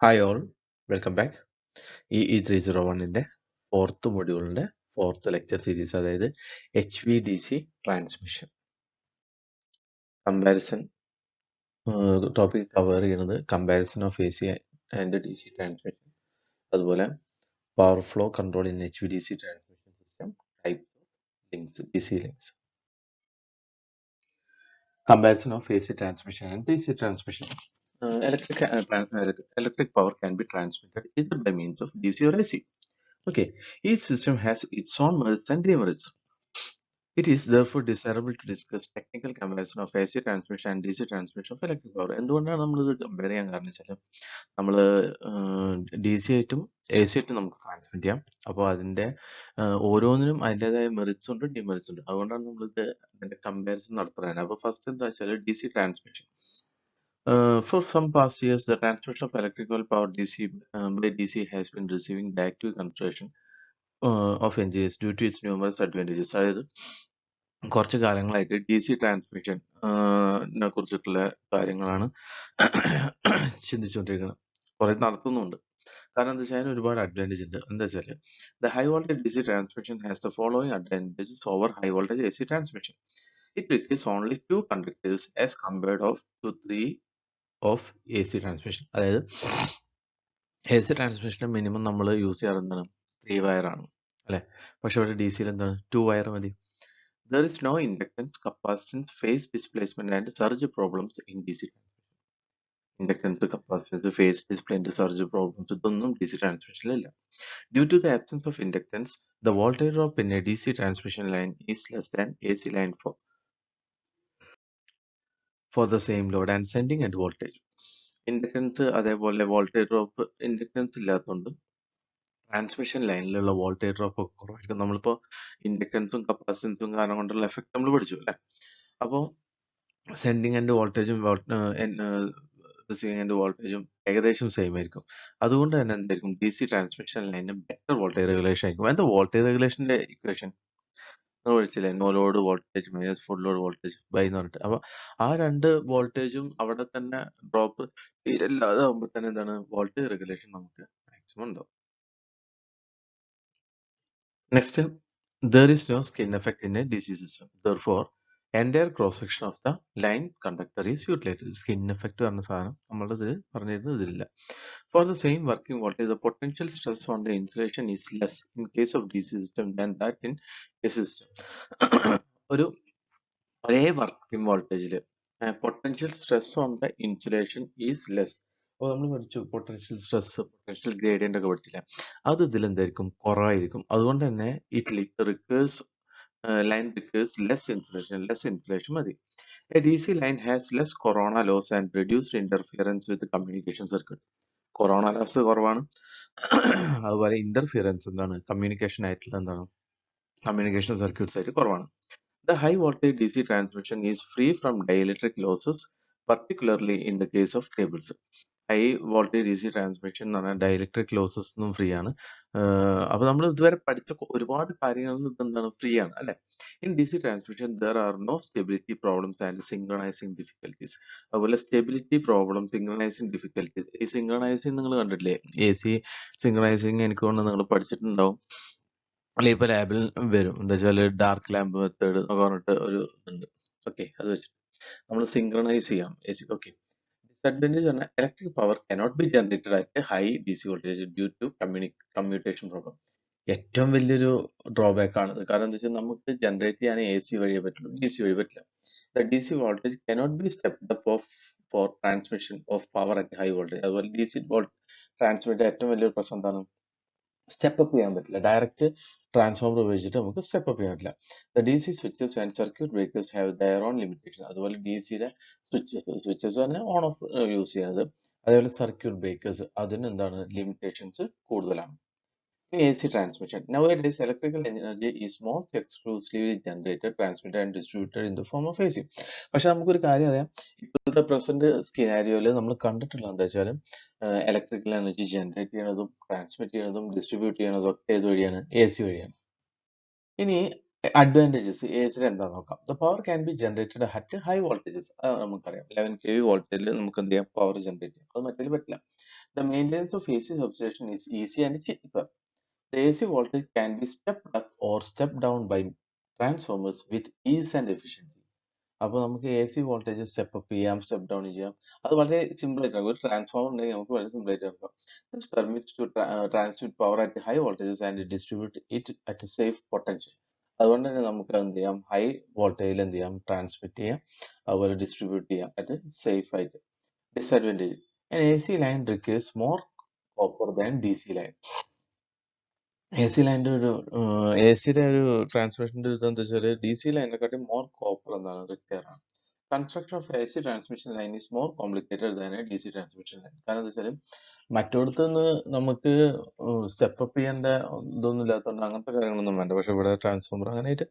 Hi all, welcome back. E301-ന്റെ fourth മൊഡ്യൂളിന്റെ fourth lecture series, അതായത് HVDC transmission comparison topic cover ചെയ്യുന്നത് comparison of AC and DC transmission, അതുപോലെ power flow control in HVDC transmission system, types of links, DC links. Comparison of AC transmission and DC transmission. Electric power can be transmitted either by means of DC or AC. Okay, each system has its own merits and demerits. It is therefore desirable to discuss technical comparison of AC transmission and DC transmission of electric power. എന്തുകൊണ്ടാണ് നമ്മളിത് compare ചെയ്യാൻ കാരണം വെച്ചാൽ നമ്മൾ DC ആയിട്ടും AC ആയിട്ടും നമുക്ക് transmit ചെയ്യാം. അപ്പോൾ അതിൻ്റെ ഓരോന്നിനും അതിൻ്റെതായ മെറിറ്റ്സ് ഉണ്ട്, ഡിമെറിറ്റ്സ് ഉണ്ട്. അതുകൊണ്ടാണ് നമ്മളിത് അതിൻ്റെ കമ്പാരിസൺ നടത്തുന്നത്. അപ്പോൾ ഫസ്റ്റ് എന്താ വെച്ചാൽ DC transmission. For some past years, the transmission of electrical power by DC has been receiving active consideration of engineers due to its numerous advantages. അതായത് കുറച്ച് കാലങ്ങളായിട്ട് DC ട്രാൻസ്മിഷൻ കുറിച്ചിട്ടുള്ള കാര്യങ്ങളാണ് ചിന്തിച്ചുകൊണ്ടിരിക്കുന്നത്. കുറെ നടത്തുന്നുണ്ട്. കാരണം എന്താ വെച്ചാൽ അതിന് ഒരുപാട് അഡ്വാൻറ്റേജ് ഉണ്ട്. എന്താ വെച്ചാൽ the high voltage DC transmission has the following advantages over high voltage AC transmission. It requires only 2 conductors as compared to 3 of AC transmission. അതായത് AC ട്രാൻസ്മിഷന് മിനിമം നമ്മൾ യൂസ് ചെയ്യാറ് എന്താണ്, 3 വയർ ആണ് അല്ലെ. പക്ഷെ ഇവിടെ DC-യിൽ എന്താണ്, 2 വയർ മതി. There is no inductance, capacitance, phase displacement and surge problems in DC transmission. Inductance, capacitance, phase displacement, surge problems ഇതൊന്നും DC transmission ഇല്ല. Due to the absence of inductance, the voltage drop in a DC transmission line is less than AC line for the same load and sending end voltage. Inductance അതേപോലെ voltage drop inductance ഇല്ലാത്തതുകൊണ്ട് transmission ലൈനിലുള്ള voltage drop ഒക്കെ കുറവായിരിക്കും. നമ്മളിപ്പോൾ ഇൻഡക്ടൻസും കപ്പാസിറ്റൻസും കാരണം കൊണ്ടുള്ള effect നമ്മൾ പഠിച്ചു അല്ലേ. അപ്പോൾ സെൻഡിങ് എൻഡ് വോൾട്ടേജും റിസീവിങ് എൻഡ് വോൾട്ടേജും ഏകദേശം സെയിം ആയിരിക്കും. അതുകൊണ്ട് തന്നെ എന്തായിരിക്കും, DC ട്രാൻസ്മിഷൻ ലൈനിന് ബെറ്റർ വോൾട്ടേജ് റെഗുലേഷൻ ആയിരിക്കും. എന്താ വോൾട്ടേജ് റെഗുലേഷന്റെ ഇക്വേഷൻ നമ്മൾ പഠിച്ചില്ലേ, no load voltage minus full load voltage by എന്ന് പറഞ്ഞിട്ട്. അപ്പൊ ആ രണ്ട് വോൾട്ടേജും അവിടെ തന്നെ ഡ്രോപ്പ് തീരല്ലാതെ ആകുമ്പോൾ തന്നെ എന്താണ്, വോൾട്ടേജ് റെഗുലേഷൻ നമുക്ക് മാക്സിമം ഉണ്ടാവും. Next, there is no skin effect in a DC system. Therefore, entire cross section of the line conductor is utilized. Skin effect പറഞ്ഞ സാധനം നമ്മളുടെ ഇതിൽ പറഞ്ഞിരുന്നത് ഇതിലില്ല. For the same working voltage, the potential stress on the insulation is less in case of DC system than that in AC system. ഒരു ഒരേ working വോൾട്ടേജിൽ potential stress on the insulation is less. അപ്പോൾ നമ്മൾ പഠിച്ചു potential stress, potential gradient ഒക്കെ പഠിച്ചില്ല. അത് ഇതിൽ എന്തായിരിക്കും, കുറവായിരിക്കും. അതുകൊണ്ട് തന്നെ ലൈൻ റിക്വേഴ്സ് ലെസ് ഇൻസുലേഷൻ മതി. A DC line has less corona loss and reduced interference with the communication circuit. Corona loss കുറവാണ്, അതുപോലെ ഇന്റർഫിയറൻസ് എന്താണ്, കമ്മ്യൂണിക്കേഷൻ ആയിട്ടുള്ള എന്താണ്, കമ്മ്യൂണിക്കേഷൻ സർക്യൂട്ട്സ് ആയിട്ട് കുറവാണ്. The high voltage DC transmission is free from dielectric losses, particularly in the case of cables. High voltage DC transmission എന്ന് പറഞ്ഞാൽ dielectric losses ഒന്നും ഫ്രീ ആണ്. അപ്പൊ നമ്മൾ ഇതുവരെ പഠിച്ച ഒരുപാട് കാര്യങ്ങൾ എന്താണ്, ഫ്രീ ആണ് അല്ലെ. In DC transmission there are no stability problems and synchronising difficulties. അതുപോലെ സ്റ്റെബിലിറ്റി പ്രോബ്ലം, സിങ്ക്രണൈസിങ് ഡിഫിക്കൽട്ടീസ്. ഈ സിങ്ക്രണൈസിങ് നിങ്ങൾ കണ്ടിട്ടില്ലേ, AC സിങ്ക്രണൈസിങ് എനിക്ക് തോന്നുന്നു നിങ്ങൾ പഠിച്ചിട്ടുണ്ടാവും അല്ലെ. ഇപ്പൊ ലാബിൽ വരും, എന്താ വെച്ചാൽ ഡാർക്ക് ലാമ്പ് മെത്തേഡ് എന്നൊക്കെ പറഞ്ഞിട്ട് ഒരു ഉണ്ട്. ഓക്കെ, അത് വെച്ചിട്ട് നമ്മൾ സിങ്ക്രണൈസ് ചെയ്യാം AC. ഓക്കെ, disadvantage ആണ് electric power cannot be generated at a high DC voltage due to commutation problem. ഏറ്റവും വലിയൊരു ഡ്രോബാക്ക് ആണ്. കാരണം എന്താ വെച്ചാൽ നമുക്ക് ജനറേറ്റ് ചെയ്യാൻ AC വഴിയേ പറ്റുള്ളൂ, DC വഴി പറ്റില്ല. The DC voltage cannot be stepped up for transmission of power at high voltage. അതുപോലെ DC ട്രാൻസ്മിറ്റ് ഏറ്റവും വലിയൊരു പ്രശ്നം എന്താണ്, സ്റ്റെപ്പ് അപ്പ് ചെയ്യാൻ പറ്റില്ല. ഡയറക്റ്റ് ട്രാൻസ്ഫോമർ ഉപയോഗിച്ചിട്ട് നമുക്ക് സ്റ്റെപ്പ് അപ്പ് ചെയ്യാൻ പറ്റില്ല. The DC switches and circuit breakers have there on limitation. അതുപോലെ DC-യുടെ സ്വിച്ചസ് തന്നെ ഓൺ ഓഫ് യൂസ് ചെയ്യുന്നത്. അതേപോലെ സർക്യൂട്ട് ബ്രേക്കേഴ്സ്, അതിന് എന്താണ്, ലിമിറ്റേഷൻസ് കൂടുതലാണ്. AC transmission. Nowadays, electrical energy is most exclusively generated, transmitted and distributed in the form of AC. പക്ഷെ നമുക്കൊരു കാര്യം അറിയാം, ഇപ്പോഴത്തെ പ്രസന്റ് സ്കിനാരിയോയിൽ നമ്മൾ കണ്ടിട്ടുള്ള എന്താ വെച്ചാൽ ഇലക്ട്രിക്കൽ എനർജി ജനറേറ്റ് ചെയ്യണതും ട്രാൻസ്മിറ്റ് ചെയ്യണതും ഡിസ്ട്രിബ്യൂട്ട് ചെയ്യണതും ഒക്കെ ഏത് വഴിയാണ്, AC വഴിയാണ്. ഇനി അഡ്വാൻറ്റേജസ് AC എന്താണെന്ന് നോക്കാം. The power can be generated at high voltages. അത് നമുക്കറിയാം, 11 kV വോൾട്ടേജിൽ നമുക്ക് എന്ത് ചെയ്യാം, പവർ ജനറേറ്റ് ചെയ്യാം. അത് മറ്റേതിൽ പറ്റില്ല. The maintenance of AC substation is easy and cheaper. The AC voltage can be stepped up or stepped down by transformers with ease and efficiency. അപ്പോൾ നമുക്ക് A C voltage step up ചെയ്യാം, step down ചെയ്യാം. അത് വളരെ simple ആയിട്ട് ഒരു transformer ഉണ്ടെങ്കിൽ നമുക്ക് വളരെ സിമ്പിൾ ആയിട്ട് ആക്കാം. This permits to transmit power at high voltages and distribute it at safe potential. അതുകൊണ്ട് തന്നെ നമുക്ക് എന്ത് ചെയ്യാം, ഹൈ വോൾട്ടേജിൽ എന്ത് ചെയ്യാം, ട്രാൻസ്മിറ്റ് ചെയ്യാം, അതുപോലെ ഡിസ്ട്രിബ്യൂട്ട് ചെയ്യാം അറ്റ് സേഫ് ആയിട്ട്. Disadvantage, an AC line requires more copper than DC line. A C ലൈൻ്റെ ഒരു എ സിയുടെ ഒരു ട്രാൻസ്മിഷൻ്റെ ഒരു ഇതെന്താ വെച്ചാൽ ഡി സി ലൈനെക്കാട്ടി മോർ കോപ്പർ എന്താണ് റിക്വയർ ആണ്. Construction of A C transmission line is more complicated than a D C transmission line. കാരണം എന്താ വെച്ചാൽ മറ്റോടത്ത് നിന്ന് നമുക്ക് സ്റ്റെപ്പ് അപ്പ് ചെയ്യേണ്ട ഇതൊന്നും ഇല്ലാത്തതുകൊണ്ട് അങ്ങനത്തെ കാര്യങ്ങളൊന്നും വേണ്ട. പക്ഷെ ഇവിടെ ട്രാൻസ്ഫോമർ അങ്ങനെയായിട്ട്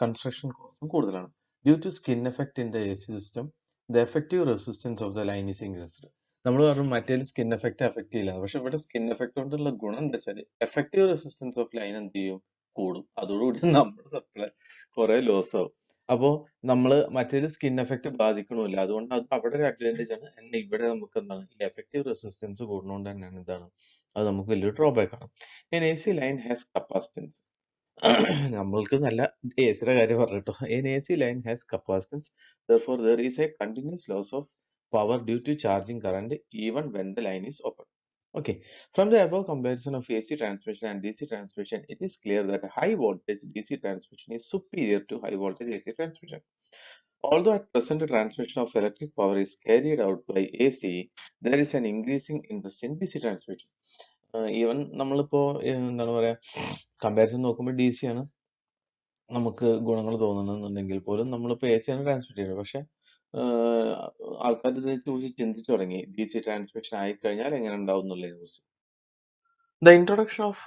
കൺസ്ട്രക്ഷൻ കോസ്റ്റും കൂടുതലാണ്. Due to skin effect in the A C system the effective resistance of the line is increased. നമ്മൾ പറഞ്ഞു മറ്റേ സ്കിൻ എഫക്ട് അഫക്ട് ചെയ്യില്ല, പക്ഷെ ഇവിടെ സ്കിൻ എഫക്ട് കൊണ്ടുള്ള ഗുണം എന്താ വെച്ചാൽ എഫക്റ്റീവ് റെസിസ്റ്റൻസ് ഓഫ് ലൈൻ എന്ത് ചെയ്യും, കൂടും. അതോടുകൂടി നമ്മുടെ സപ്ലൈ കുറെ ലോസ് ആവും. അപ്പോ നമ്മള് മറ്റേ സ്കിൻ എഫക്ട് ബാധിക്കണമില്ല, അതുകൊണ്ട് അത് അവിടെ ഒരു അഡ്വാൻറ്റേജ് ആണ്. എന്നാൽ ഇവിടെ നമുക്ക് എന്താണ് ഈ എഫക്റ്റീവ് റെസിസ്റ്റൻസ് കൂടുന്നതുകൊണ്ട് തന്നെയാണ് എന്താണ് അത് നമുക്ക് വലിയൊരു ഡ്രോബാക്ക് ആണ്. A C line has capacitance. നമ്മൾക്ക് നല്ല എ സിയുടെ കാര്യം പറഞ്ഞിട്ടോ. A C line has capacitance, therefore there is a continuous loss of power due to charging current even when the line is open. Okay, from the above comparison of AC transmission and DC transmission, it is clear that high voltage DC transmission is superior to high voltage AC transmission. Although at present the transmission of electric power is carried out by AC, there is an increasing interest in DC transmission. Even നമ്മളിപ്പോ എന്താണ് പറയാ, comparison നോക്കുമ്പോൾ D C ആണ് നമുക്ക് ഗുണങ്ങൾ തോന്നുന്നുണ്ടെങ്കിൽ പോലും നമ്മളിപ്പോ എ സി ആണ് ട്രാൻസ്മിറ്റ് ചെയ്യുന്നത്. പക്ഷെ ആൾക്കാർ ഇതിനെക്കുറിച്ച് ചിന്തിച്ചു തുടങ്ങി, ഡി സി ട്രാൻസ്മിഷൻ ആയിക്കഴിഞ്ഞാൽ എങ്ങനെ ഉണ്ടാവും എന്നുള്ളതിനെ കുറിച്ച്. The introduction of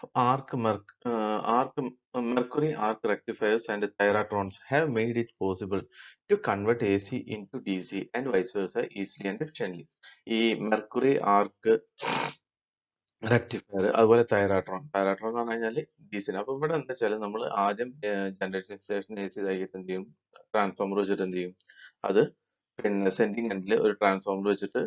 mercury arc rectifiers and thyratrons have made it possible to convert AC into DC and vice versa easily and efficiently. ഈ മെർക്കുറി ആർക്ക് റെക്ടിഫയർ അതുപോലെ തൈറാട്രോൺ എന്ന് പറഞ്ഞു കഴിഞ്ഞാൽ ഡീസൽ. അപ്പൊ ഇവിടെ എന്താ വെച്ചാൽ നമ്മൾ ആദ്യം ജനറേഷൻ സ്റ്റേഷൻ എ സി ഇതാക്കിയിട്ട് എന്ത് ചെയ്യും, ട്രാൻസ്ഫോമർ വെച്ചിട്ട് എന്ത് ചെയ്യും, അത് പിന്നെ സെൻഡിങ് എൻഡിൽ ഒരു ട്രാൻസ്ഫോമർ വെച്ചിട്ട്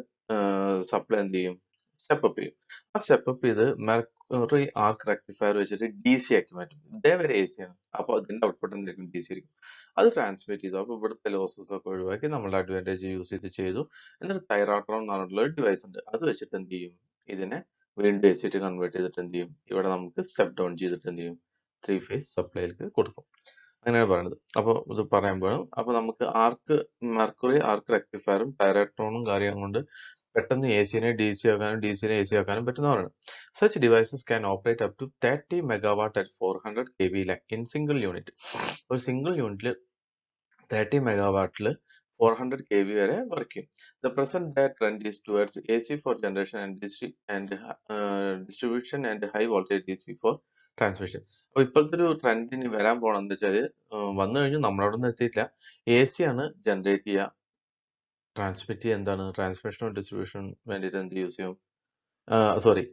സപ്ലൈ എന്ത് ചെയ്യും, സ്റ്റെപ്പ് അപ്പ് ചെയ്യും. ആ സ്റ്റെപ്പ് അപ്പ് ചെയ്ത് മെർക്കുറി ആർക്ക് റെക്ടിഫയർ വെച്ചിട്ട് ഡി സി ആക്കി മാറ്റും. ഇതേവരെ എ സി ആണ്, അപ്പോൾ അതിന്റെ ഔട്ട്പുട്ട് എന്തായിരിക്കും, ഡി സി ആയിരിക്കും. അത് ട്രാൻസ്മിറ്റ് ചെയ്തു. അപ്പോൾ ഇവിടുത്തെ ലോസസ് ഒക്കെ ഒഴിവാക്കി നമ്മളുടെ അഡ്വാൻറ്റേജ് യൂസ് ചെയ്തു. എന്നിട്ട് തൈറാട്രോൺ എന്ന് പറഞ്ഞിട്ടുള്ള ഒരു ഡിവൈസ് ഉണ്ട്, അത് വെച്ചിട്ട് എന്ത് ചെയ്യും, ഇതിനെ വീണ്ടും എ സി കൺവേർട്ട് ചെയ്തിട്ട് എന്ത് ചെയ്യും, ഇവിടെ നമുക്ക് സ്റ്റെപ്പ് ഡൗൺ ചെയ്തിട്ട് എന്ത് ചെയ്യും, 3 ഫേസ് സപ്ലൈയിലേക്ക് കൊടുക്കും. അങ്ങനെയാണ് പറയുന്നത്. അപ്പോൾ ഇത് പറയുമ്പോഴും അപ്പോൾ നമുക്ക് മെർക്കുറി ആർക്ക് റെക്ടിഫയറും തൈറാട്രോണും കാര്യം കൊണ്ട് പെട്ടെന്ന് എ സിനെ ഡി സി ആക്കാനും ഡി സിനെ എ സി ആക്കാനും പറ്റുന്ന പറയുന്നത്. Such devices can operate up to 30 megawatt at 400 kV in single unit. ഒരു സിംഗിൾ യൂണിറ്റിൽ 30 മെഗാവാട്ടിൽ 400 kV വരെ വർക്ക് ചെയ്യും. The present day trend is towards AC for generation and distribution and high voltage DC for transmission. അപ്പൊ ഇപ്പോഴത്തെ ഒരു trend ഇനി വരാൻ പോകണം എന്താ വെച്ചാല്, വന്നു കഴിഞ്ഞു നമ്മളവിടെ നിന്ന് എത്തിയിട്ടില്ല. എ സി ആണ് ജനറേറ്റ് ചെയ്യുക, ട്രാൻസ്മിറ്റ് ചെയ്യുക, എന്താണ് ട്രാൻസ്മിഷനും ഡിസ്ട്രിബ്യൂഷനും വേണ്ടിയിട്ട് എന്ത് യൂസ് ചെയ്യും, സോറി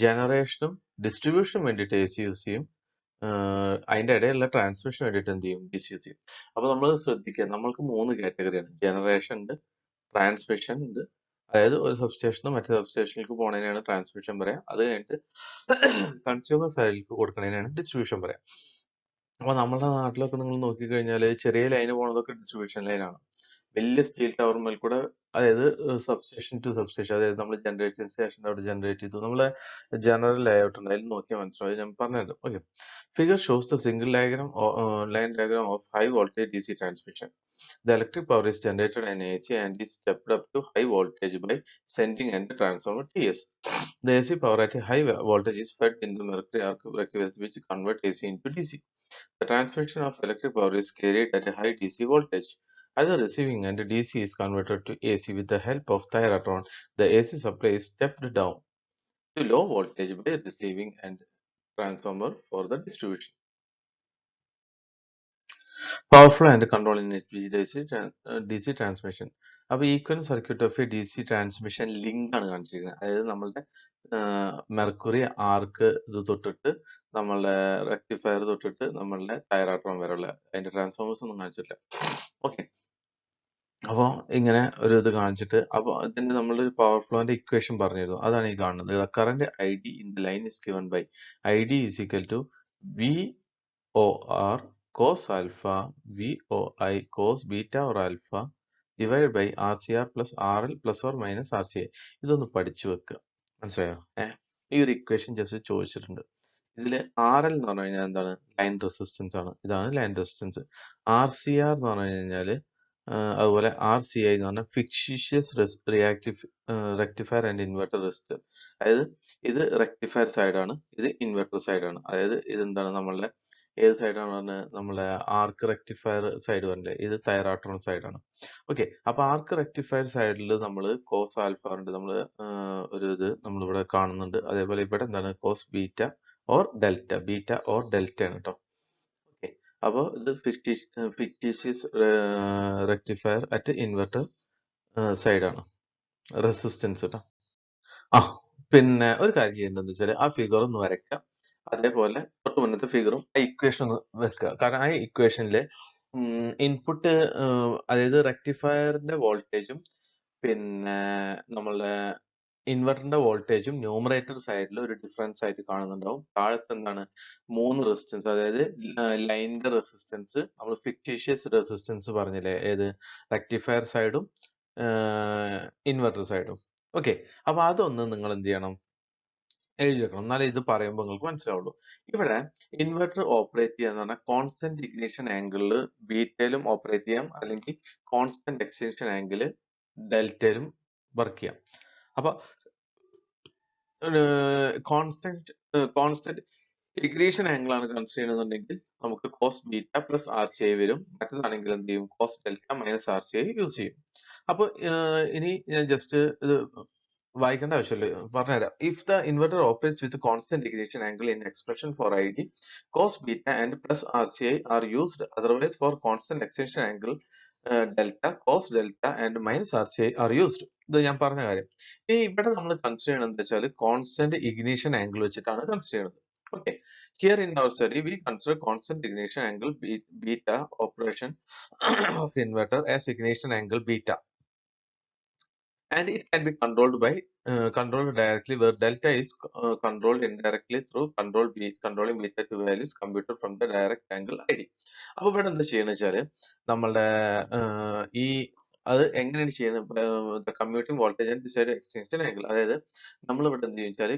ജനറേഷനും ഡിസ്ട്രിബ്യൂഷനും വേണ്ടിയിട്ട് എ സി യൂസ് ചെയ്യും, അതിന്റെ ഇടയിലുള്ള ട്രാൻസ്മിഷൻ വേണ്ടിയിട്ട് എന്ത് ചെയ്യും, ഡി സി യൂസ് ചെയ്യും. അപ്പൊ നമ്മൾ ശ്രദ്ധിക്കുക, നമ്മൾക്ക് 3 കാറ്റഗറിയാണ്. ജനറേഷൻ ഉണ്ട്, ട്രാൻസ്മിഷൻ ഉണ്ട്, അതായത് ഒരു സബ്സ്റ്റേഷനും മറ്റേ സബ്സ്റ്റേഷനിലേക്ക് പോണതിനാണ് ട്രാൻസ്മിഷൻ പറയാം. അത് കഴിഞ്ഞിട്ട് കൺസ്യൂമർ സൈഡിലേക്ക് കൊടുക്കുന്നതിനാണ് ഡിസ്ട്രിബ്യൂഷൻ പറയാം. അപ്പൊ നമ്മുടെ നാട്ടിലൊക്കെ നിങ്ങൾ നോക്കിക്കഴിഞ്ഞാൽ ചെറിയ ലൈന് പോണതൊക്കെ ഡിസ്ട്രിബ്യൂഷൻ ലൈനാണ്. വലിയ സ്റ്റീൽ ടവർ കൂടെ, അതായത് സബ്സ്റ്റേഷൻ ടു സബ്സ്റ്റേഷൻ, അതായത് നമ്മൾ ജനറേറ്റിംഗ് സ്റ്റേഷൻ്റെ അവിടെ ജനറേറ്റ് ചെയ്തു. നമ്മളെ ജനറൽ ലേഔട്ട് ഉണ്ട്, അതിൽ നോക്കിയാൽ മനസ്സിലാവും, ഞാൻ പറഞ്ഞത്. Okay, figure shows the single line diagram of high voltage DC transmission. The electric power is generated in AC and is stepped up to high voltage by sending and transformer TS. The AC power at a high voltage is fed in the mercury arc rectifiers which convert AC into DC. The transmission of electric power is carried at a high DC voltage. As the receiving end DC is converted to AC with the help of thyratron, the AC supply is stepped down to low voltage by receiving and transformer for the distribution. Power flow and control in DC transmission. അപ്പോൾ equal circuit of A D C transmission link ആണ് കാണിച്ചിരിക്കുന്നത്. അതായത് നമ്മളുടെ mercury ആർക്ക് ഇത് തൊട്ടിട്ട് നമ്മളുടെ rectifier തൊട്ടിട്ട് നമ്മളുടെ തൈറാട്രോൺ വരെയുള്ള അതിന്റെ ട്രാൻസ്ഫോമേഴ്സ് ഒന്നും കാണിച്ചിട്ടില്ല. ഓക്കെ, അപ്പോൾ ഇങ്ങനെ ഒരു ഇത് കാണിച്ചിട്ട് അപ്പോൾ ഇതിന്റെ നമ്മളൊരു പവർ ഫ്ലോന്റെ ഇക്വേഷൻ പറഞ്ഞിരുന്നു. അതാണ് ഈ കാണുന്നത്. Current I D in the line is given by I D is equal to V O R cos alpha V O I cos beta or alpha divide by R C R plus R L plus or minus R C I. ഇതൊന്ന് പഠിച്ചു വെക്കുക. മനസ്സിലായോ? ഈ ഒരു equation just ചോദിച്ചിട്ടുണ്ട്. ഇതിൽ R L എന്ന് പറഞ്ഞു കഴിഞ്ഞാൽ എന്താണ്? ലൈൻ റെസിസ്റ്റൻസ് ആണ്. ഇതാണ് line resistance. R C R എന്ന് പറഞ്ഞു കഴിഞ്ഞാൽ അതുപോലെ ആർ സി ഐ എന്ന് പറഞ്ഞാൽ fictitious rectifier and inverter resistor. അതായത് ഇത് റെക്ടിഫയർ സൈഡാണ്, ഇത് ഇൻവെർട്ടർ സൈഡാണ്. അതായത് ഇതെന്താണ് നമ്മളുടെ ഏത് സൈഡാണ് പറഞ്ഞത്? നമ്മളെ ആർക്ക് റെക്ടിഫയർ സൈഡ് പറഞ്ഞില്ലേ, ഇത് തൈറാട്രോൺ സൈഡാണ്. ഓക്കെ, അപ്പൊ ആർക്ക് റെക്ടിഫയർ സൈഡിൽ നമ്മൾ കോസ് ആൽഫ ഉണ്ട്, നമ്മൾ ഒരു ഇത് നമ്മളിവിടെ കാണുന്നുണ്ട്. അതേപോലെ ഇവിടെ എന്താണ്? Cos beta or delta, beta or delta ആണ് കേട്ടോ. ഓക്കെ, അപ്പോൾ ഇത് ഫിക്റ്റീഷ്യസ് റെക്ടിഫയർ അറ്റ് ഇൻവെർട്ടർ സൈഡാണ്, റെസിസ്റ്റൻസ് കേട്ടോ. ആ, പിന്നെ ഒരു കാര്യം ചെയ്യേണ്ടതെന്ന് വെച്ചാൽ ആ ഫിഗർ ഒന്ന് വരയ്ക്കാം. അതേപോലെ തൊട്ട് മുന്നത്തെ ഫിഗറും ആ ഇക്വേഷൻ ഒന്ന് വെക്കുക. കാരണം ആ ഇക്വേഷനിലെ ഇൻപുട്ട്, അതായത് റെക്ടിഫയറിന്റെ വോൾട്ടേജും പിന്നെ നമ്മളുടെ ഇൻവെർട്ടറിന്റെ വോൾട്ടേജും ന്യൂമറേറ്റർ സൈഡിൽ ഒരു ഡിഫറൻസ് ആയിട്ട് കാണുന്നുണ്ടാവും. താഴത്ത് എന്താണ്? 3 റെസിസ്റ്റൻസ്, അതായത് ലൈനിന്റെ റെസിസ്റ്റൻസ് നമ്മൾ ഫിക്റ്റീഷ്യസ് റെസിസ്റ്റൻസ് പറഞ്ഞില്ലേ, ഏത്? റെക്ടിഫയർ സൈഡും ഇൻവെർട്ടർ സൈഡും. ഓക്കെ, അപ്പൊ അതൊന്ന് നിങ്ങൾ എന്ത് ചെയ്യണം? എഴുതി വെക്കണം. എന്നാലേ ഇത് പറയുമ്പോൾ നിങ്ങൾക്ക് മനസ്സിലാവുള്ളൂ. ഇവിടെ ഇൻവെർട്ടർ ഓപ്പറേറ്റ് ചെയ്യാന്ന് പറഞ്ഞാൽ കോൺസ്റ്റന്റ് ഇഗ്നിഷൻ ആംഗിളിൽ ബീറ്റയിലും ഓപ്പറേറ്റ് ചെയ്യാം, അല്ലെങ്കിൽ കോൺസ്റ്റന്റ് എക്സ്റ്റൻഷൻ ആംഗിൾ ഡെൽറ്റയിലും വർക്ക് ചെയ്യാം. അപ്പൊ കോൺസ്റ്റന്റ് ഇഗ്നിഷൻ ആംഗിൾ ആണ് കൺസിഡർ ചെയ്യുന്നുണ്ടെങ്കിൽ നമുക്ക് cos beta plus R C I വരും. മറ്റേതാണെങ്കിൽ എന്ത് ചെയ്യും? Cos delta minus R C I use ചെയ്യും. അപ്പൊ ഇനി ഞാൻ ജസ്റ്റ് ഇത് വായിക്കേണ്ട ആവശ്യമില്ല, പറഞ്ഞുതരാം. If the inverter operates with constant ignition angle in expression for I D cos beta and plus R C I are used, otherwise for constant extension angle delta cos delta and minus R C I are used. ഇത് ഞാൻ പറഞ്ഞ കാര്യം. ഈ ഇവിടെ നമ്മൾ consider ചെയ്യണമെന്ന് എന്താ വെച്ചാൽ കോൺസ്റ്റന്റ് ഇഗ്നിഷൻ ആംഗിൾ വെച്ചിട്ടാണ് കൺസിഡർ ചെയ്യുന്നത്. Okay, here in our study we consider constant ignition angle beta operation of inverter as ignition angle beta, and it can be controlled directly, where delta is controlled indirectly through controlling beta to values computed from the direct angle ID. അപ്പോൾ ഇവിടെ എന്താ ചെയ്യുന്നത് വെച്ചാല് നമ്മളുടെ ഈ അത് എങ്ങനെയാണ് ചെയ്യുന്നത്? Commuting voltage and decide extension angle. അതായത് നമ്മൾ ഇവിടെ എന്ത് വെച്ചാൽ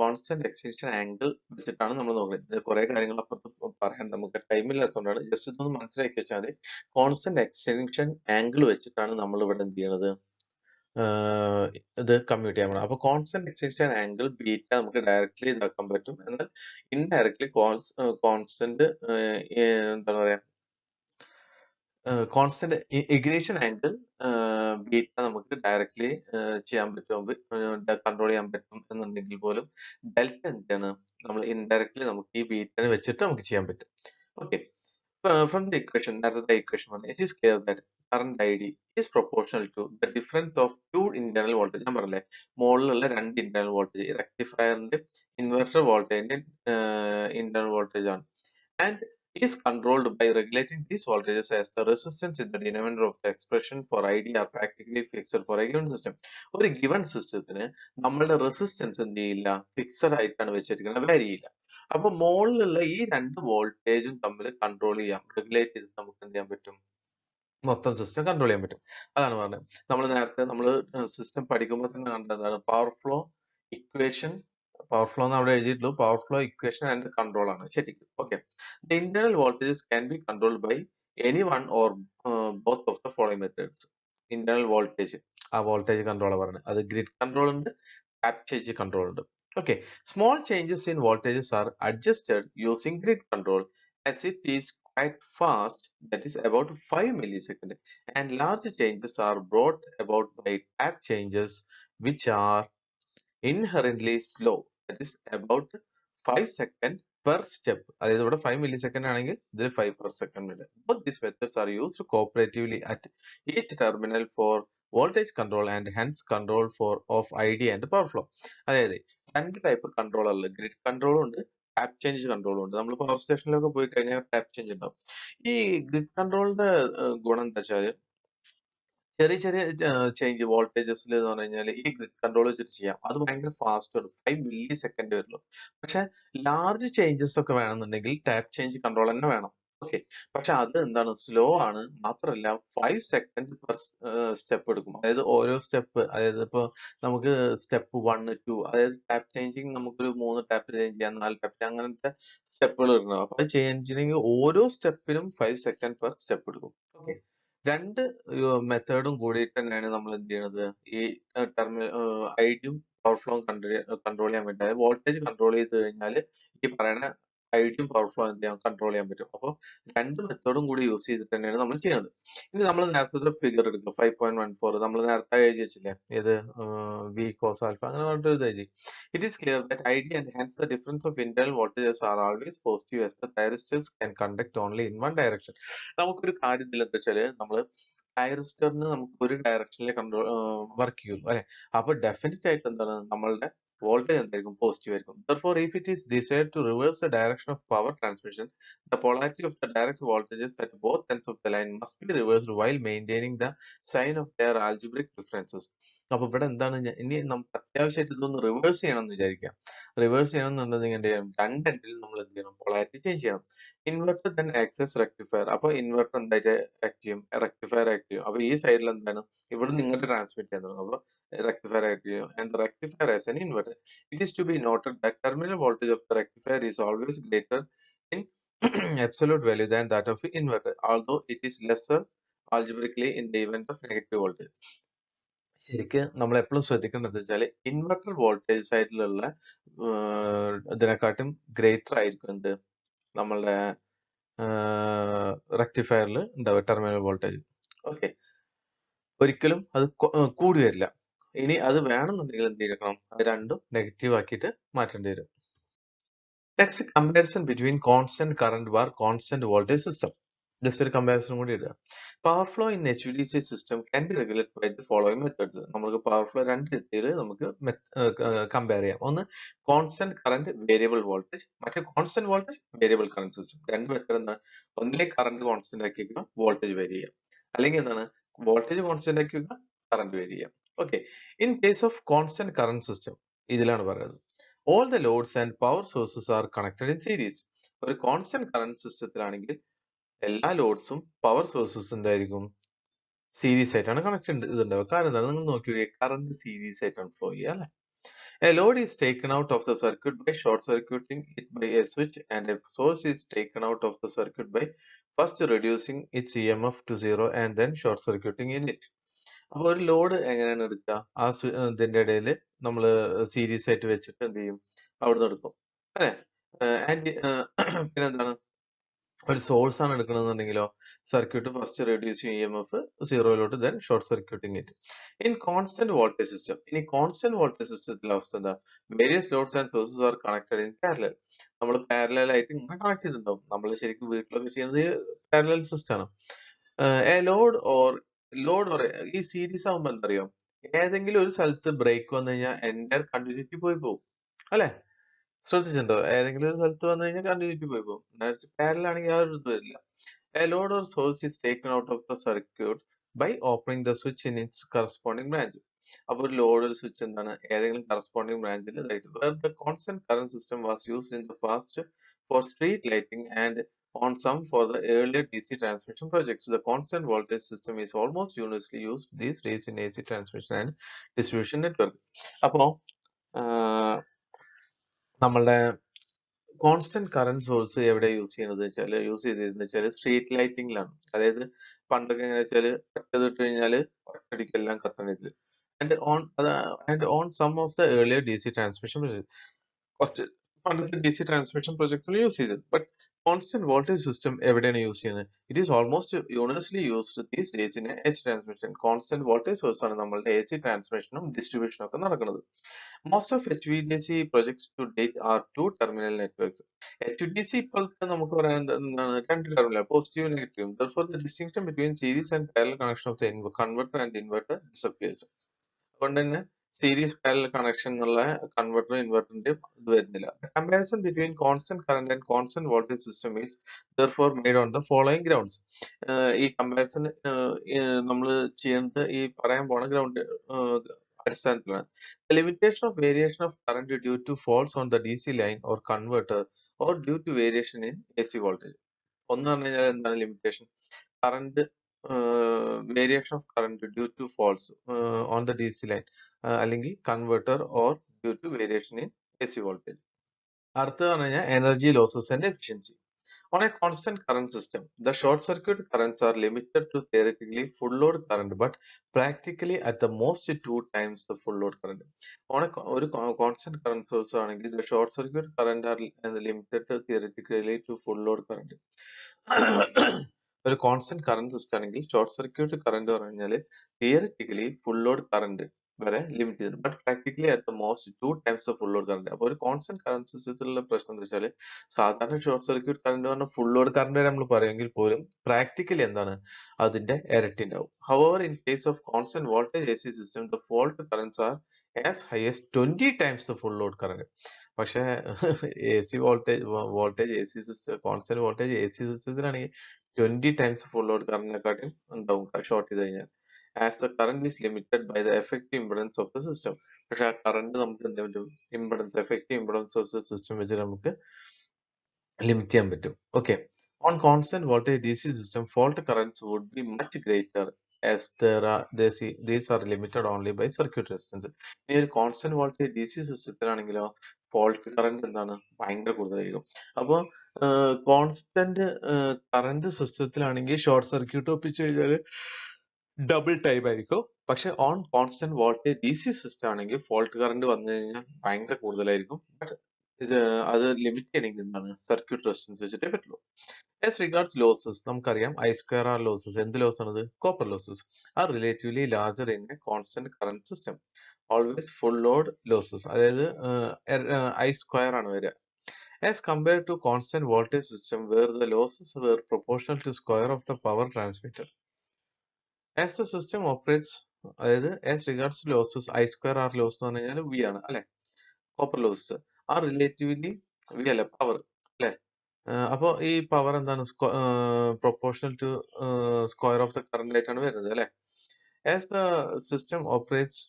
കോൺസ്റ്റന്റ് എക്സ്റ്റൻഷൻ ആംഗിൾ വെച്ചിട്ടാണ് നമ്മൾ നോക്കുന്നത്. ഇത് കുറെ കാര്യങ്ങൾ അപ്പുറത്ത് പറയാൻ നമുക്ക് ടൈമില്ലാത്തതുകൊണ്ടാണ് ജസ്റ്റ് ഇതൊന്ന് മനസ്സിലാക്കി വെച്ചാൽ കോൺസ്റ്റന്റ് എക്സ്റ്റൻഷൻ ആംഗിൾ വെച്ചിട്ടാണ് നമ്മൾ ഇവിടെ എന്ത് ചെയ്യണത്? ഇത് കമ്മ്യൂട്ട് ചെയ്യാൻ പറ്റും. അപ്പൊ കോൺസ്റ്റന്റ് എക്സ്റ്റൻഷൻ ആംഗിൾ ബീറ്റ നമുക്ക് ഡയറക്ട്ലി ഇതാക്കാൻ പറ്റും. എന്നാൽ ഇൻഡയറക്ട്ലി കോൺസ്റ്റന്റ് എന്താ പറയാ, കോൺസ്റ്റന്റ് ഇഗ്നിഷൻ ആംഗിൾ ബീറ്റ നമുക്ക് ഡയറക്ട്ലി ചെയ്യാൻ പറ്റും, കൺട്രോൾ ചെയ്യാൻ പറ്റും എന്നുണ്ടെങ്കിൽ പോലും ഡെൽറ്റ എന്താണ്? നമ്മൾ ഇൻഡയറക്ട്ലി നമുക്ക് ഈ ബീറ്റനെ വെച്ചിട്ട് നമുക്ക് ചെയ്യാൻ പറ്റും. Okay, from the equation, that is the equation one, it is clear that current ID is proportional to the difference of two internal voltage. ഞാൻ പറഞ്ഞില്ലേ, മുകളിലുള്ള രണ്ട് ഇന്റേണൽ വോൾട്ടേജ്, റെക്ടിഫയറിന്റെ ഇൻവെർട്ടർ വോൾട്ടേജിന്റെ ഇന്റേണൽ വോൾട്ടേജ് ആണ്, and is controlled by regulating these voltages as the resistance in the denominator of the expression for ID are practically fixed for a given system. ഒരു given സിസ്റ്റത്തിന് നമ്മളുടെ resistance എന്ത് ചെയ്യില്ല? Fixed ആയിട്ടാണ് വെച്ചിരിക്കുന്നത്, vary ചെയ്യില്ല. അപ്പൊ മുകളിലുള്ള ഈ രണ്ട് വോൾട്ടേജും തമ്മിൽ കൺട്രോൾ ചെയ്യാം, റെഗുലേറ്റ് ചെയ്ത് നമുക്ക് എന്ത് ചെയ്യാൻ പറ്റും? മൊത്തം സിസ്റ്റം കൺട്രോൾ ചെയ്യാൻ പറ്റും. അതാണ് പറഞ്ഞത്. നമ്മൾ നേരത്തെ നമ്മൾ സിസ്റ്റം പഠിക്കുമ്പോൾ തന്നെ കണ്ടതാണ് power flow equation. Power flow എന്ന് അവിടെ എഴുതിയിട്ടുള്ളൂ. Power flow equation and control ആണ് ശരിക്കും. Okay, the internal voltages can be controlled by any one or both of the following methods. Internal voltage, ആ വോൾട്ടേജ് കൺട്രോൾ പറഞ്ഞത്, അത് ഗ്രിഡ് കൺട്രോൾ ഉണ്ട്, tap change control ഉണ്ട്. Okay, small changes in voltages are adjusted using grid control as it is quite fast, that is about 5 milliseconds, and large changes are brought about by tap changes which are inherently slow, that is about 5 seconds per step. അതായത് ഇവിടെ 5 millisecond ആണെങ്കിൽ ഇതിൽ 5 per second ഉണ്ട്. Both these methods are used cooperatively at each terminal for voltage control and hence control of ID and power flow. അതായത് രണ്ട് type കൺട്രോളറിൽ grid കൺട്രോളും ഉണ്ട്, tap change കൺട്രോളും ഉണ്ട്. നമ്മൾ പവർ സ്റ്റേഷനിലൊക്കെ പോയി കഴിഞ്ഞാൽ ടാപ്പ് ചേഞ്ച് ഉണ്ടാവും. ഈ ഗ്രിഡ് കൺട്രോളിന്റെ ഗുണം എന്താ വെച്ചാൽ ചെറിയ ചെറിയ ചേഞ്ച് വോൾട്ടേജസിൽ എന്ന് പറഞ്ഞു കഴിഞ്ഞാൽ ഈ ഗ്രിഡ് കൺട്രോൾ വെച്ചിട്ട് ചെയ്യാം. അത് ഭയങ്കര ഫാസ്റ്റ് ആണ്. 5 മില്ലി സെക്കൻഡ് വരുള്ളൂ. പക്ഷെ ലാർജ് ചേഞ്ചസ് ഒക്കെ വേണമെന്നുണ്ടെങ്കിൽ ടാപ്പ് ചേഞ്ച് കൺട്രോൾ തന്നെ വേണം. ഓക്കെ. പക്ഷെ അത് എന്താണ് സ്ലോ ആണ്. മാത്രമല്ല 5 സെക്കൻഡ് പെർ സ്റ്റെപ്പ് എടുക്കും. അതായത് ഓരോ സ്റ്റെപ്പ്, അതായത് ഇപ്പൊ നമുക്ക് സ്റ്റെപ്പ് 1, 2, അതായത് ടാപ്പ് ചേഞ്ചിങ് നമുക്കൊരു 3 ടാപ്പ് ചേഞ്ച് ചെയ്യാം, 4 ടാപ്പ് അങ്ങനത്തെ സ്റ്റെപ്പുകൾ ഇടണം. അപ്പൊ അത് ചേഞ്ച് ചെയ്യണമെങ്കിൽ ഓരോ സ്റ്റെപ്പിനും 5 സെക്കൻഡ് പെർ സ്റ്റെപ്പ് എടുക്കും. ഓക്കെ. രണ്ട് മെത്തേഡും കൂടിയിട്ട് തന്നെയാണ് നമ്മൾ എന്ത് ചെയ്യണത്, ഈ ടെർമിനൽ ഐഡിയും പവർ ഫ്ലോ കൺട്രോൾ ചെയ്യാൻ വേണ്ടി. അതായത് വോൾട്ടേജ് കൺട്രോൾ ചെയ്ത് കഴിഞ്ഞാൽ ഈ പറയുന്ന ഐഡിയും പവർ ഫ്ലോ എന്ത് ചെയ്യാൻ കൺട്രോൾ ചെയ്യാൻ പറ്റും. അപ്പോൾ രണ്ട് മെത്തേഡും കൂടി യൂസ് ചെയ്തിട്ട് തന്നെയാണ് നമ്മൾ ചെയ്യുന്നത്. ഇനി നമ്മൾ നേരത്തെ ഫിഗർ എടുക്കുക 5.14 നമ്മൾ നേരത്തെ എഴുതി വെച്ചില്ലേ, ഏത് വി കോസ് ആൽഫ അങ്ങനെ പറഞ്ഞിട്ട് ഇത് എഴുതി. It is clear that Id and hence the difference of internal voltages are always positive as the thyristors can conduct only in one direction. നമുക്കൊരു കാര്യത്തിൽ എന്താ വെച്ചാല് നമ്മൾ തൈറിസ്റ്ററിന് നമുക്ക് ഒരു ഡയറക്ഷനിലെ കൺട്രോൾ വർക്ക് ചെയ്യുള്ളൂ അല്ലെ. അപ്പൊ ഡെഫിനറ്റ് ആയിട്ട് എന്താണ് നമ്മളുടെ വോൾട്ടേജ് എന്തായിരിക്കും, പോസിറ്റീവ് ആയിരിക്കും. Therefore, if it is desired to reverse the direction of power transmission, the polarity of the direct voltages at both ends of the line must be reversed while maintaining the sign of their algebraic differences. അപ്പൊ ഇവിടെ എന്താണ് ഇനി നമുക്ക് അത്യാവശ്യമായിട്ട് ഇതൊന്ന് reverse ചെയ്യണം എന്ന് വിചാരിക്കാം. റിവേഴ്സ് ചെയ്യണം എന്നുണ്ടെങ്കിൽ എന്ത് ചെയ്യണം, രണ്ടെൻഡിൽ നമ്മൾ എന്ത് ചെയ്യണം, പൊളാരിറ്റി ചേഞ്ച് ചെയ്യണം. Inverter then access rectifier. അപ്പൊ ഇൻവെർട്ടർ എന്തായിട്ട് ആക്ട് ചെയ്യും, റെക്ടിഫയർ ആക്ട് ചെയ്യും. അപ്പൊ ഈ സൈഡിൽ എന്താണ്, ഇവിടെ നിങ്ങൾക്ക് ട്രാൻസ്മിറ്റ് ചെയ്യാൻ തുടങ്ങും. അപ്പൊ rectifier act and the rectifier as an inverter. It is to be noted that terminal voltage of the rectifier is always greater in absolute value than that of the inverter, although it is lesser algebraically in the event of negative voltage. ശരിക്ക് നമ്മൾ എപ്പോഴും ശ്രദ്ധിക്കേണ്ടത് വെച്ചാൽ inverter voltage സൈഡിലുള്ള ഇതിനെക്കാട്ടും greater ആയിരിക്കും എന്ത് നമ്മളുടെ റെക്ടിഫയറിൽ ഉണ്ടാവുക ടെർമിനൽ വോൾട്ടേജ്. ഓക്കെ. ഒരിക്കലും അത് കൂടി വരില്ല. ഇനി അത് വേണമെന്നുണ്ടെങ്കിൽ എന്ത് ചെയ്യണം, അത് രണ്ടും നെഗറ്റീവ് ആക്കിയിട്ട് മാറ്റേണ്ടി വരും. Next comparison between constant current bar constant voltage system. Just ഒരു കമ്പാരിസൺ കൂടി ഇടുക. Power flow in HVDC system can be regulate by the following methods. നമുക്ക് പവർ ഫ്ലോ രണ്ട് രീതിയിൽ നമുക്ക് കമ്പയർ ചെയ്യാം. ഒന്ന് കോൺസ്റ്റന്റ് കറന്റ് വേരിയബിൾ വോൾട്ടേജ്, മറ്റേ constant voltage variable current system. രണ്ട് മെത്തേഡ് എന്താണ്, ഒന്നിലെ കറന്റ് കോൺസ്റ്റന്റ് ആക്കി വെക്കുക, വോൾട്ടേജ് വേരി ചെയ്യാം. അല്ലെങ്കിൽ എന്താണ്, വോൾട്ടേജ് കോൺസ്റ്റന്റ് ആക്കി വെക്കുക, കറന്റ് വേരി ചെയ്യാം. Okay. In case of constant current system ഇതിലാണ് പറയുന്നത്, all the loads and power sources are connected in series. ഒരു കോൺസ്റ്റന്റ് കറന്റ് സിസ്റ്റത്തിലാണെങ്കിൽ എല്ലാ ലോഡ്സും പവർ സോഴ്സസും എന്തായിരിക്കും, സീരീസ് ആയിട്ടാണ് കണക്ട് ചെയ്തിട്ടുണ്ടാവുക. കാരണം എന്താണ്, നിങ്ങൾ നോക്കിയേ കറന്റ് സീരീസ് ആയിട്ടാണ് ഫ്ലോ ചെയ്യുക അല്ലെ. A load is taken out of the circuit by short circuiting it by a switch and a source is taken out of the circuit by first reducing its EMF to 0 and then short circuiting in it. അപ്പൊ ഒരു load എങ്ങനെയാണ് എടുക്കുക, ആ ഇതിന്റെ ഇടയിൽ നമ്മൾ series ആയിട്ട് വെച്ചിട്ട് എന്ത് ചെയ്യും, അവിടുന്ന് എടുക്കും അല്ലെ. ആൻഡ് പിന്നെന്താണ്, ഒരു സോഴ്സ് ആണ് എടുക്കണമെന്നുണ്ടെങ്കിലോ സർക്യൂട്ട് ഫസ്റ്റ് റെഡ്യൂസ് EMF സീറോയിലോട്ട് then short circuiting it. In constant voltage system, ഇനി കോൺസ്റ്റന്റ് വോൾട്ടേജ് സിസ്റ്റത്തിലെ അവസ്ഥ എന്താ, various loads and sources are connected in parallel. നമ്മൾ പാരലൽ ആയിട്ട് ഇങ്ങനെ കണക്ട് ചെയ്തിട്ടുണ്ടാവും. നമ്മൾ ശരിക്കും വീട്ടിലൊക്കെ ചെയ്യുന്നത് പാരലൽ സിസ്റ്റം ആണ്. എ ലോഡ് ഓർ ഈ സീരീസ് ആവുമ്പോ എന്താ അറിയോ, ഏതെങ്കിലും ഒരു സ്ഥലത്ത് ബ്രേക്ക് വന്നു കഴിഞ്ഞാൽ എൻ്റയർ കണ്ടിന്യൂറ്റി പോയി പോകും അല്ലെ. ശ്രദ്ധിച്ചിട്ടുണ്ടോ, ഏതെങ്കിലും ഒരു സ്ഥലത്ത് വന്നു കഴിഞ്ഞാൽ കണ്ടിന്യൂറ്റി പോയി പോകും. പാരലൽ ആണെങ്കിൽ ആ ഒരു ഇത് വരില്ല. A load or source is taken out of the circuit by opening the switch in its corresponding branch. അപ്പോൾ ഒരു ലോഡ് ഒരു സ്വിച്ച് എന്താണ് ഏതെങ്കിലും കറസ്പോണ്ടിങ് ബ്രാഞ്ചിൽ ഇതായിട്ട്. Where the constant current system was used in the past for street lighting and on some for the earlier DC transmission projects, the constant voltage system is almost universally used these days in AC transmission and distribution network. അപ്പോ നമ്മളുടെ constant current source എവിടെ use ചെയ്തിരുന്നത് വെച്ചാൽ street ലൈറ്റിംഗിലാണ്. അതായത് പണ്ടൊക്കെ എങ്ങനെ വെച്ചാല് ഇട്ട് കഴിഞ്ഞാല് ഒറ്റയടിക്കെല്ലാം കത്തണില്ല. And on some of the earlier DC transmission കുറച്ച് പണ്ടത്തെ DC ട്രാൻസ്മിഷൻ പ്രൊജക്ട്സിൽ യൂസ് ചെയ്തത്. ബട്ട് കോൺസ്റ്റന്റ് വോൾട്ടേജ് സിസ്റ്റം എവിടെയാണ് യൂസ് ചെയ്യുന്നത്, it is almost universally used these days in AC transmission. Constant voltage source ആണ് നമ്മളുടെ AC ട്രാൻസ്മിഷനും ഡിസ്ട്രിബ്യൂഷനും ഒക്കെ നടക്കുന്നത്. Most of HVDC projects to date are two terminal networks. HVDC ഇപ്പോഴത്തെ നമുക്ക് പറയാൻ എന്താണ്, രണ്ട് terminal, positive negative. Therefore, the distinction between series and parallel connection of the converter and inverter disappears. അതുകൊണ്ട് തന്നെ series parallel connection എന്നുള്ള converter ഇൻവെർട്ടറിന്റെ ഇത് വരുന്നില്ല. The comparison between constant current and constant voltage system is therefore made on the following grounds. ഈ comparison നമ്മൾ ചെയ്യുന്നത് ഈ പറയാൻ പോണ ഗ്രൗണ്ട് അടിസ്ഥാനത്തിലാണ്. The limitation of variation of current due to faults on the DC line or converter or due to variation in AC voltage. ഒന്ന് പറഞ്ഞു കഴിഞ്ഞാൽ എന്താണ് limitation? Current variation of current due to faults on the DC line അല്ലെങ്കിൽ converter or due to variation in AC voltage. അടുത്തത് പറഞ്ഞു കഴിഞ്ഞാൽ energy losses and efficiency. On a constant current system, the short circuit currents are limited to theoretically full load current, but practically at the most 2 times the full load current. On a ഒരു constant current source ആണെങ്കിൽ the short circuit current are limited to theoretically to full load current. ഒരു constant current system ആണെങ്കിൽ short circuit current പറഞ്ഞാൽ theoretically full load current വരെ limit ചെയ്തു, but practically at the most 2 times full load current. അപ്പോൾ ഒരു constant current സിസ്റ്റത്തിലുള്ള പ്രശ്നം എന്താ വെച്ചാൽ സാധാരണ ഷോർട്ട് സർക്യൂട്ട് കറന്റ് പറഞ്ഞാൽ ഫുൾ ലോഡ് കറന്റ് നമ്മൾ പറയുമെങ്കിൽ പോലും പ്രാക്ടിക്കലി എന്താണ് അതിന്റെ ഇരട്ടി ഉണ്ടാവും. However in case of constant voltage AC system the fault currents are as high as 20 times the full load current. പക്ഷേ voltage AC system constant voltage AC സിസ്റ്റത്തിനാണെങ്കിൽ 20 times ഫുൾ ലോഡ് കറന്റിനെക്കാട്ടും ഉണ്ടാവും ഷോർട്ട് ചെയ്ത് കഴിഞ്ഞാൽ. As the current is limited by the effective impedance of the system. പക്ഷെ ആ current നമുക്ക് എന്താ പറ്റും? Impedance effective impedance of the system വെച്ച് നമുക്ക് ലിമിറ്റ് ചെയ്യാൻ പറ്റും. Okay, on constant voltage DC system fault currents would be much greater as these are limited only by circuit resistance. ഇനി ഒരു കോൺസ്റ്റന്റ് വോൾട്ടേജ് DC സിസ്റ്റത്തിലാണെങ്കിലോ ഫോൾട്ട് കറന്റ് എന്താണ് ഭയങ്കര കൂടുതലായിരിക്കും. അപ്പോൾ കോൺസ്റ്റന്റ് കറന്റ് സിസ്റ്റത്തിലാണെങ്കിൽ ഷോർട്ട് സർക്യൂട്ട് ഒപ്പിച്ചു കഴിഞ്ഞാൽ ഡബിൾ ടൈം ആയിരിക്കും. പക്ഷെ on constant voltage DC system ആണെങ്കിൽ ഫോൾട്ട് കറന്റ് വന്നു കഴിഞ്ഞാൽ ഭയങ്കര കൂടുതലായിരിക്കും. ബട്ട് അത് ലിമിറ്റ് ചെയ്യണമെങ്കിൽ എന്താണ് സർക്യൂട്ട് റെസിസ്റ്റൻസ് വെച്ചിട്ടേ പറ്റുള്ളൂ. As regards losses, നമുക്കറിയാം I2R losses. എന്ത് ലോസ് ആണത്? Copper losses are relatively larger in A constant current system. Always full load losses, അതായത് I2 ആണ് വരിക. As compared to constant voltage system where the losses were proportional to square of the power transmitted. As the system operates, അതായത് as regards to losses, I2R loss എന്ന് പറഞ്ഞു കഴിഞ്ഞാൽ V ആണ് അല്ലെ, copper losses are relatively V അല്ല power അല്ലെ. അപ്പോൾ ഈ പവർ എന്താണ്? Proportional to square of the current ആയിട്ടാണ് വരുന്നത് അല്ലെ. As the system operates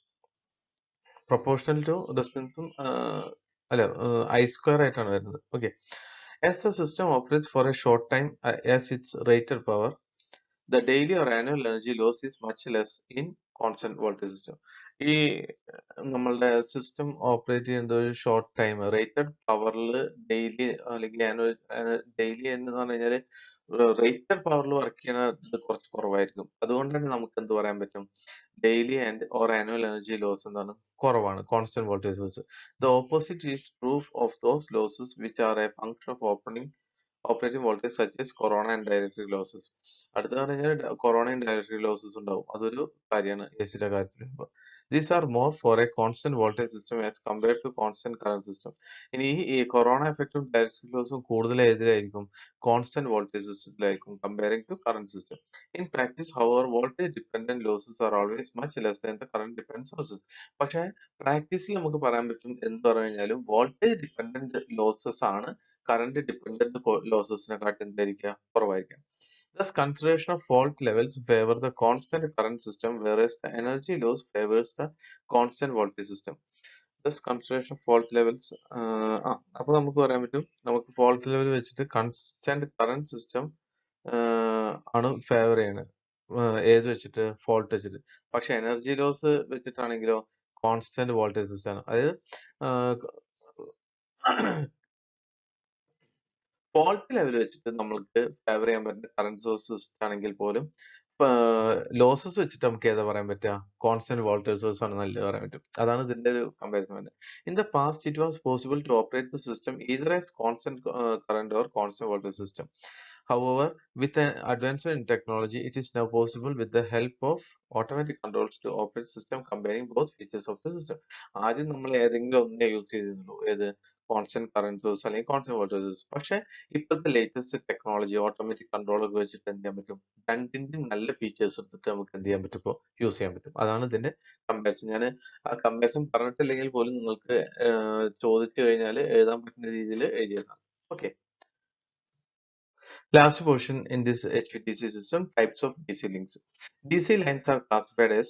proportional to റെസിസ്റ്റൻസും അല്ല I2 ആയിട്ടാണ് വരുന്നത്. Okay, as the system operates for a short time as its rated power the daily or annual energy loss is much less in constant voltage system. ഈ നമ്മളുടെ system operate ചെയ്യുന്നത് ഒരു short time rated പവറിൽ daily അല്ലെങ്കിൽ annual daily എന്ന് പറഞ്ഞു കഴിഞ്ഞാൽ rated പവറിൽ വർക്ക് ചെയ്യുന്നത് കുറച്ച് കുറവായിരിക്കും. അതുകൊണ്ട് തന്നെ നമുക്ക് എന്ത് പറയാൻ പറ്റും? Daily and or annual energy loss എന്താണ്? കുറവാണ് constant voltage source. The opposite is proof of those losses which are a function of operating voltage such as corona and directory losses. അടുത്ത പറഞ്ഞാൽ കൊറോണയും ഡയറക്ടറി ലോസസ് ഉണ്ടാവും. അതൊരു കാര്യമാണ് എസിയുടെ കാര്യത്തിൽ. These are more for a constant voltage system as compared to constant current system. ഇനി ഈ corona എഫക്റ്റും ഡയറക്ടറി ലോസും കൂടുതൽ ഏതിലായിരിക്കും? കോൺസ്റ്റന്റ് വോൾട്ടേജ് സിസ്റ്റത്തിലായിരിക്കും comparing to current system. In practice however voltage dependent losses are always much less than the current dependent sources. പക്ഷേ പ്രാക്ടീസിൽ നമുക്ക് പറയാൻ പറ്റും എന്ത് പറഞ്ഞു കഴിഞ്ഞാലും വോൾട്ടേജ് ഡിപെൻഡന്റ് ലോസസ് ആണ് കറന്റ് ഡിപെൻഡന്റ് ലോസസിനെക്കാട്ടി എന്തായിരിക്കുക? കുറവായിരിക്കാം. Thus, consideration of fault levels favor the constant current system, whereas the energy loss favors the constant voltage system. Thus, consideration of fault levels. അപ്പോൾ നമുക്ക് പറയാൻ പറ്റും നമുക്ക് ഫോൾട്ട് ലെവൽ വെച്ചിട്ട് കൺസ്റ്റന്റ് കറന്റ് സിസ്റ്റം ആണ് ഫേവർ ചെയ്യണത്. ഏത് വെച്ചിട്ട്? ഫോൾട്ട് വെച്ചിട്ട്. പക്ഷെ എനർജി ലോസ് വെച്ചിട്ടാണെങ്കിലോ കോൺസ്റ്റന്റ് വോൾട്ടേജ് സിസ്റ്റം ആണ്. അതായത് ഫോൾട്ട് ലെവൽ വെച്ചിട്ട് നമ്മൾക്ക് ഫേവർ ചെയ്യാൻ പറ്റുന്ന കറന്റ് സോഴ്സസ് ആണെങ്കിൽ പോലും ലോസസ് വെച്ചിട്ട് നമുക്ക് ഏതാ പറയാൻ പറ്റുക? കോൺസ്റ്റന്റ് വോൾട്ടേജ് സോഴ്സ് ആണ് നല്ലത് പറയാൻ പറ്റും. അതാണ് ഇതിന്റെ ഒരു കമ്പാരിസൺ വരുന്നത്. In the past it was possible to operate the system either as constant current or constant voltage system. However, with an advancement in technology, it is now possible with the help of automatic controls to operate system combining both features of the system. ആദ്യം നമ്മൾ ഏതെങ്കിലും ഒന്നേ use ചെയ്തിരുന്നുള്ളൂ. ഏത്? Constant current source അല്ലെങ്കിൽ constant voltage source. പക്ഷെ ഇപ്പോഴത്തെ latest technology automatic control ഒക്കെ വെച്ചിട്ട് എന്ത് ചെയ്യാൻ പറ്റും, രണ്ടിന്റെയും നല്ല ഫീച്ചേഴ്സ് എടുത്തിട്ട് നമുക്ക് എന്ത് ചെയ്യാൻ പറ്റും, ഇപ്പോൾ യൂസ് ചെയ്യാൻ പറ്റും. അതാണ് ഇതിന്റെ കമ്പാരിസൺ. ഞാൻ ആ കമ്പാരിസൺ പറഞ്ഞിട്ടില്ലെങ്കിൽ പോലും നിങ്ങൾക്ക് ചോദിച്ചു കഴിഞ്ഞാൽ എഴുതാൻ പറ്റുന്ന രീതിയിൽ എഴുതിയതാണ്. Okay. Last portion in this HVDC system, types of DC links. DC lines are classified as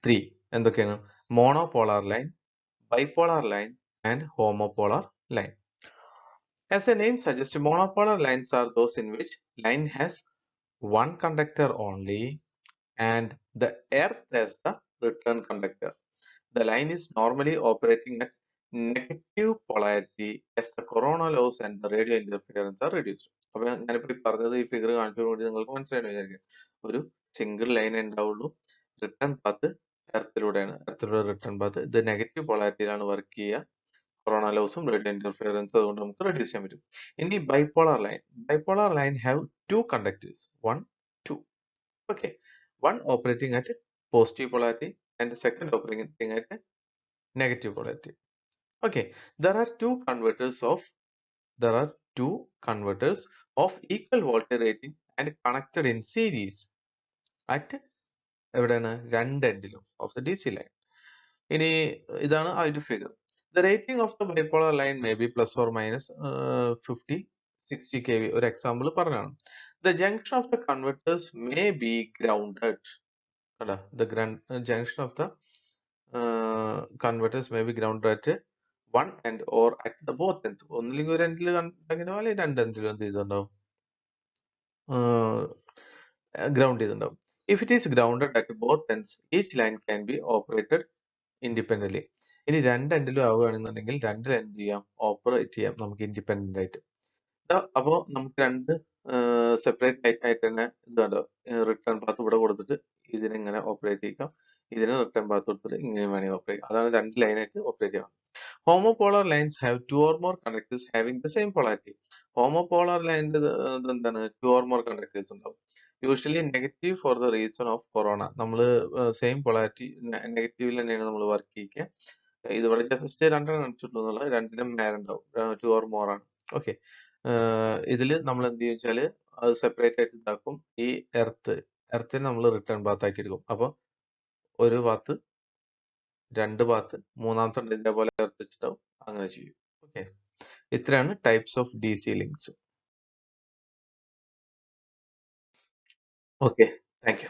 three. എന്തൊക്കെയാണ്? Monopolar line, bipolar line, and homopolar line. As the name suggests, monopolar lines are those in which line has one conductor only and the earth as the return conductor. The line is normally operating at negative polarity as the corona loss and the radio interference are reduced. അപ്പോൾ ഞാനിപ്പോൾ പറഞ്ഞത് ഈ figure കാണിച്ചതോട് കൂടി നിങ്ങൾക്ക് മനസ്സിലായി വിചാരിക്കും. ഒരു single line ഉണ്ടാവുള്ളൂ, റിട്ടേൺ പാത്ത് എർത്തിലൂടെയാണ്, എർത്തിലൂടെ റിട്ടേൺ പാത്ത്. ഇത് നെഗറ്റീവ് പൊളാരിറ്റിയിലാണ് വർക്ക് ചെയ്യുക. കൊറോണ ലോസും റേഡിയോ ഇന്റർഫിയറൻസ് അതുകൊണ്ട് നമുക്ക് റെഡ്യൂസ് ചെയ്യാൻ പറ്റും. ഇനി bipolar line have two conductors, 1, 2. Okay. One operating at positive polarity and the second operating at negative polarity. Okay, there are two converters of equal voltage rating and connected in series at എവിടെയാണ്, രണ്ട് എൻഡിലും of the DC line. ഇനി ഇതാണ് ആ ഒരു figure. The rating of the bipolar line may be plus or minus 50-60 kV. ഒരു example പറഞ്ഞാണ്. The junction of the converters may be grounded. The junction of the converters may be grounded at one end or at the both ends. ഒന്നില്ലെങ്കിൽ ഒരു എൻഡിൽ കണ്ടെങ്കിലോ അല്ലെങ്കിൽ രണ്ട് എൻഡിലും എന്ത് ചെയ്തിട്ടുണ്ടാവും, ground ചെയ്തിട്ടുണ്ടാവും. If it is grounded at both ends, each line can be operated independently. ഇനി രണ്ട് എൻഡിലും ആവുകയാണെന്നുണ്ടെങ്കിൽ രണ്ട് എന്ത് ചെയ്യാം, ഓപ്പറേറ്റ് ചെയ്യാം നമുക്ക് ഇൻഡിപെൻഡന്റ് ആയിട്ട്. അപ്പോൾ നമുക്ക് രണ്ട് സെപ്പറേറ്റ് ആയിട്ട് തന്നെ ഇതുണ്ടോ, റിട്ടേൺ പാത്ത് ഇവിടെ കൊടുത്തിട്ട് ഇതിനെങ്ങനെ ഓപ്പറേറ്റ് ചെയ്യാം, ഇതിന് റിട്ടേൺ പാത്ത് കൊടുത്തിട്ട് ഇങ്ങനെ വേണമെങ്കിൽ ഓപ്പറേറ്റ് ചെയ്യാം. അതാണ് രണ്ട് ലൈനായിട്ട് ഓപ്പറേറ്റ് ചെയ്യാം. Homopolar lines have two or more conductors having the same polarity. Homopolar line എന്താണ്, two or more conductors ഉണ്ടാവും. Usually negative for the reason of corona. നമ്മൾ സെയിം പൊളാരിറ്റി നെഗറ്റീവിൽ തന്നെയാണ് നമ്മൾ വർക്ക് ചെയ്യുക. ഇതിവിടെ ജസ്റ്റ് രണ്ടെണ്ണം കാണിച്ചിട്ടുള്ളൂ എന്നുള്ള, രണ്ടിനും മേലുണ്ടാവും, ടു ഓർ മോർ ആണ്. ഓക്കെ. ഇതിൽ നമ്മൾ എന്ത് ചെയ്യും വെച്ചാല് അത് സെപ്പറേറ്റ് ആയിട്ട് ഇതാക്കും. ഈ എർത്തിനെ നമ്മൾ റിട്ടേൺ പാത്ത് ആക്കി എടുക്കും. അപ്പൊ ഒരു പാത്ത്, രണ്ട് പാത്ത്, മൂന്നാമത്തെ ഇതേപോലെ എർത്ത് വെച്ചിട്ടാവും, അങ്ങനെ ചെയ്യും. ഓക്കെ. ഇത്രയാണ് types of DC links. Okay, thank you.